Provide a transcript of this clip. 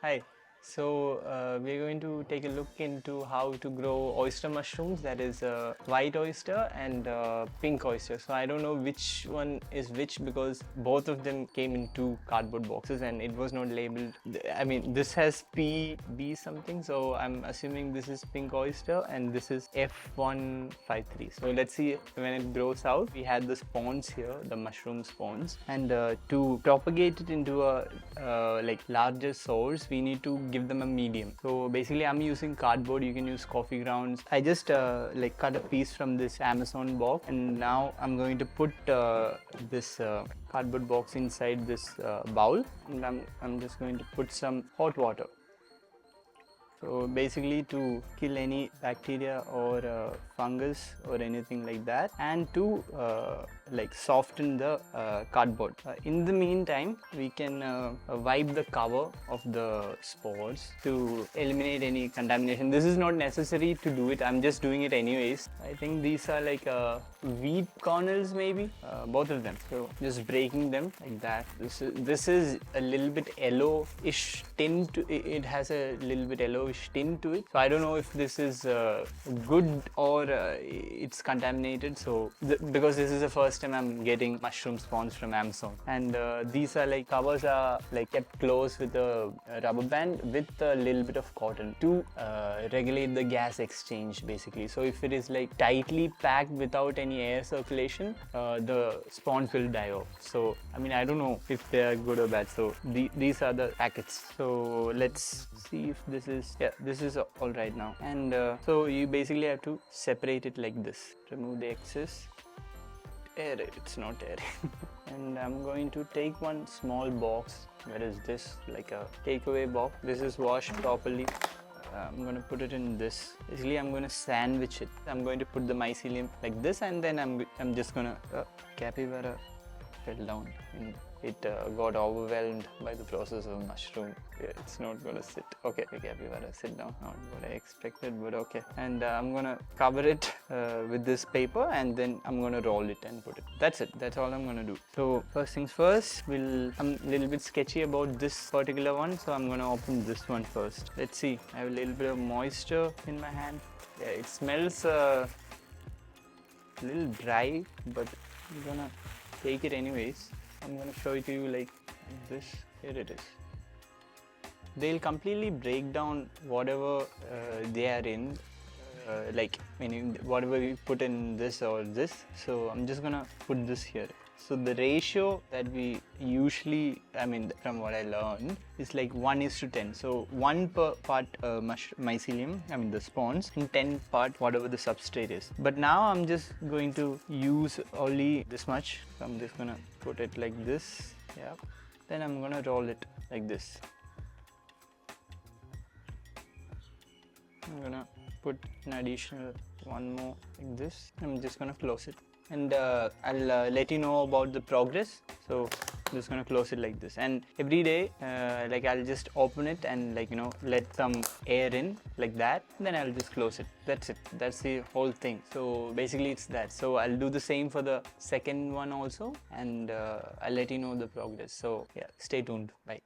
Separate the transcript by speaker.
Speaker 1: Hi. We're going to take a look into how to grow oyster mushrooms, that is white oyster and pink oyster. So I don't know which one is which because both of them came in two cardboard boxes and it was not labeled. I mean, this has PB something, so I'm assuming this is pink oyster and this is F153. So let's see when it grows out. We had the spawns here, the mushroom spawns, and to propagate it into a like larger source, we need to give them a medium. So basically I'm using cardboard. You can use coffee grounds. I just like cut a piece from this Amazon box, and now I'm going to put this cardboard box inside this bowl, and I'm just going to put some hot water. So basically to kill any bacteria or fungus or anything like that, and to like soften the cardboard. In the meantime, we can wipe the cover of the spores to eliminate any contamination. This is not necessary to do it, I'm just doing it anyways. I think these are like wheat kernels maybe, both of them. So just breaking them like that. This is a little bit yellowish tint to it. It has a little bit yellowish tint to it. So I don't know if this is good or it's contaminated. So because this is the first time I'm getting mushroom spawns from Amazon, and these are like covers are like kept close with a rubber band with a little bit of cotton to regulate the gas exchange basically. So if it is like tightly packed without any air circulation, the spawns will die off. So I mean, I don't know if they are good or bad. So these are the packets. So let's see if this is, yeah, this is all right now. And so you basically have to separate it like this. Remove the excess. Air it, it's not air. And I'm going to take one small box. Where is this? Like a takeaway box. This is washed properly. I'm going to put it in this. Basically, I'm going to sandwich it. I'm going to put the mycelium like this, and then I'm just going to capybara fell down. And it got overwhelmed by the process of mushroom. Yeah, it's not gonna sit. Okay, capybara, sit down. Not what I expected, but okay. And I'm gonna cover it with this paper, and then I'm gonna roll it and put it. That's it. That's all I'm gonna do. So first things first, I'm a little bit sketchy about this particular one, so I'm gonna open this one first. Let's see. I have a little bit of moisture in my hand. Yeah, it smells a little dry, but I'm gonna take it anyways. I'm gonna show it to you like this. Here it is. They'll completely break down whatever they are in, like meaning whatever you put in this or this. So I'm just gonna put this here. So the ratio that we usually, I mean from what I learned, is like 1:10. So 1 per part mycelium, I mean the spawns, and 10 part whatever the substrate is. But now I'm just going to use only this much. So I'm just gonna put it like this. Yeah. Then I'm gonna roll it like this. I'm gonna put an additional one more like this. I'm just gonna close it, and I'll let you know about the progress. So I'm just gonna close it like this, and every day like I'll just open it and like let some air in like that, then I'll just close it. That's it. That's the whole thing. So basically it's that. So I'll do the same for the second one also, and I'll let you know the progress. So yeah, stay tuned. Bye.